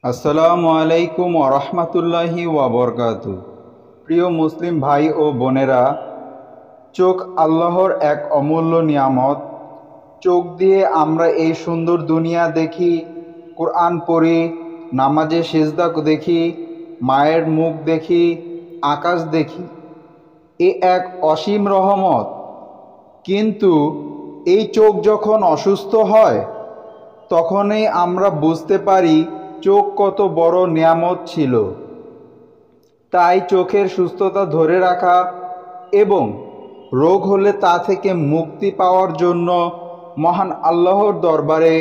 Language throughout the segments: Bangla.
আসসালামু আলাইকুম ওরহমতুল্লাহি ওয়াবরকাতু। প্রিয় মুসলিম ভাই ও বোনেরা, চোখ আল্লাহর এক অমূল্য নিয়ামত। চোখ দিয়ে আমরা এই সুন্দর দুনিয়া দেখি, কোরআন পড়ি, নামাজে সিজদা দেখি, মায়ের মুখ দেখি, আকাশ দেখি। এ এক অসীম রহমত। কিন্তু এই চোখ যখন অসুস্থ হয়, তখনই আমরা বুঝতে পারি চোখ কত বড় নিয়ামত ছিল। তাই চোখের সুস্থতা ধরে রাখা এবং রোগ হলে তা থেকে মুক্তি পাওয়ার জন্য মহান আল্লাহর দরবারে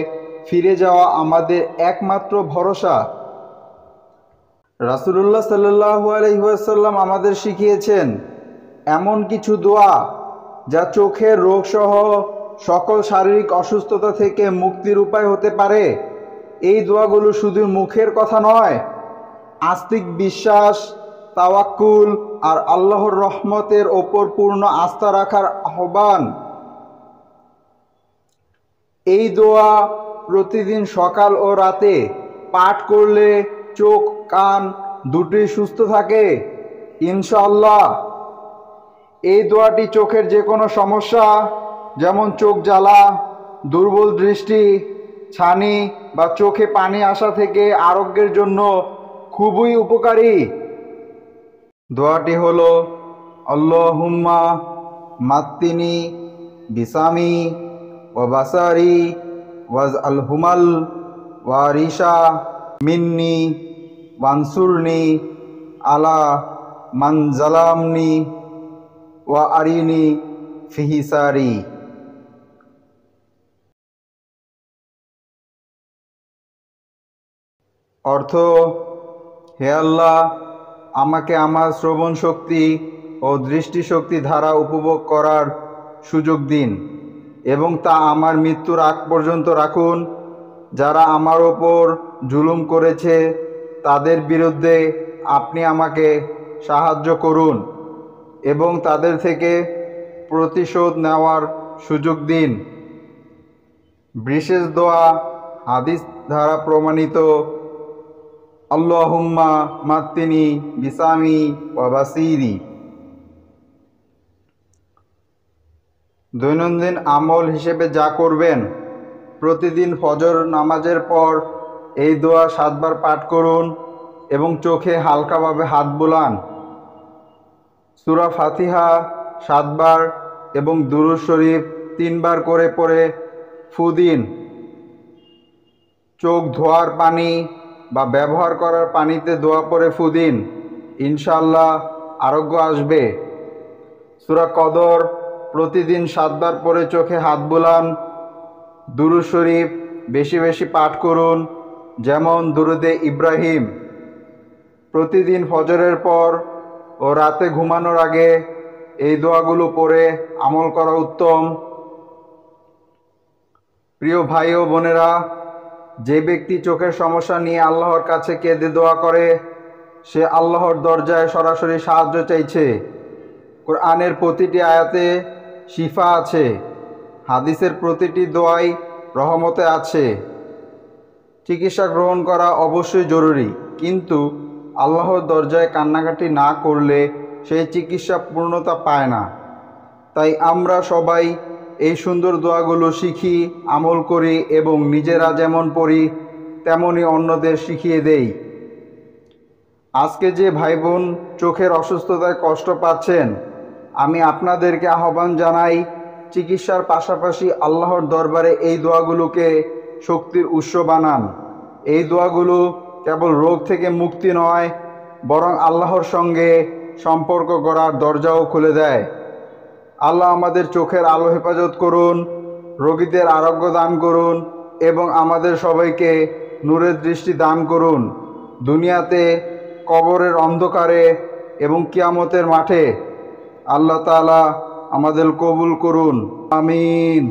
ফিরে যাওয়া আমাদের একমাত্র ভরসা। রাসূলুল্লাহ সাল্লাল্লাহু আলাইহি ওয়াসাল্লাম আমাদের শিখিয়েছেন এমন কিছু দোয়া যা চোখের রোগসহ সকল শারীরিক অসুস্থতা থেকে মুক্তির উপায় হতে পারে। এই দোয়াগুলো শুধু মুখের কথা নয়, আস্তিক বিশ্বাস, তাওয়াক্কুল আর আল্লাহর রহমতের ওপর পূর্ণ আস্থা রাখার আহ্বান। এই দোয়া প্রতিদিন সকাল ও রাতে পাঠ করলে চোখ কান দুটোই সুস্থ থাকে ইনশাআল্লাহ। এই দোয়াটি চোখের যে কোনো সমস্যা, যেমন চোখ জ্বালা, দুর্বল দৃষ্টি, ছানি বা চোখে পানি আসা থেকে আরোগ্যের জন্য খুবই উপকারী। দোয়াটি হলো আল্লাহুম্মা মাত্তিনি বিসামি ওয়া বাসারি ওয়াজ আল হুমাল ওয়ারিসা মিন্নি ওয়ানসুরনি আলা মান জালামনি ওয়া আরিনি ফিহিসারি। অর্থ: হে আল্লাহ, আমাকে আমার শ্রবণ শক্তি ও দৃষ্টিশক্তি ধারা উপভোগ করার সুযোগ দিন এবং তা আমার মৃত্যুর আগ পর্যন্ত রাখুন। যারা আমার ওপর জুলুম করেছে তাদের বিরুদ্ধে আপনি আমাকে সাহায্য করুন এবং তাদের থেকে প্রতিশোধ নেওয়ার সুযোগ দিন। বিশেষ দোয়া হাদিস দ্বারা প্রমাণিত। আল্লাহুম্মা মাত্তিনি বিসামি ওয়া বাসিরি। দৈনন্দিন আমল হিসেবে যা করবেন, প্রতিদিন ফজর নামাজের পর এই দোয়া 7 বার পাঠ করুন এবং চোখে হালকাভাবে হাত বুলান। সূরা ফাতিহা 7 বার এবং দুরূদ শরীফ 3 বার করে পড়ে ফু দিন। চোখ ধোয়ার পানি বা ব্যবহার করার পানিতে দোয়া পড়ে ফু দিন, ইনশাআল্লাহ আরোগ্য আসবে। সূরা কদর প্রতিদিন 7 বার পড়ে চোখে হাত বুলান। দুরূদ শরীফ বেশি বেশি পাঠ করুন, যেমন দুরুদে ইব্রাহিম। প্রতিদিন ফজরের পর ও রাতে ঘুমানোর আগে এই দোয়াগুলো পড়ে আমল করা উত্তম। প্রিয় ভাই ও বোনেরা, যে ব্যক্তি চোখের সমস্যা নিয়ে আল্লাহর কাছে কেঁদে দোয়া করে, সে আল্লাহর দরজায় সরাসরি সাহায্য চাইছে। কোরআনের প্রতিটি আয়াতে শিফা আছে, হাদিসের প্রতিটি দোয়াই রহমতে আছে। চিকিৎসা গ্রহণ করা অবশ্যই জরুরি, কিন্তু আল্লাহর দরজায় কান্নাকাটি না করলে সেই চিকিৎসা পূর্ণতা পায় না। তাই আমরা সবাই এই সুন্দর দোয়াগুলো শিখি, আমল করি এবং নিজেরা যেমন পড়ি তেমনই অন্যদের শিখিয়ে দেই। আজকে যে ভাই বোন চোখের অসুস্থতায় কষ্ট পাচ্ছেন, আমি আপনাদেরকে আহ্বান জানাই, চিকিৎসার পাশাপাশি আল্লাহর দরবারে এই দোয়াগুলোকে শক্তির উৎস বানান। এই দোয়াগুলো কেবল রোগ থেকে মুক্তি নয়, বরং আল্লাহর সঙ্গে সম্পর্ক গড়ার দরজাও খুলে দেয়। আল্লাহ আমাদের চোখের আলো হেফাজত করুন, রোগীদের আরোগ্য দান করুন এবং আমাদের সবাইকে নূরের দৃষ্টি দান করুন। দুনিয়াতে, কবরের অন্ধকারে এবং কিয়ামতের মাঠে। আল্লাহ তাআলা আমাদের কবুল করুন, আমিন।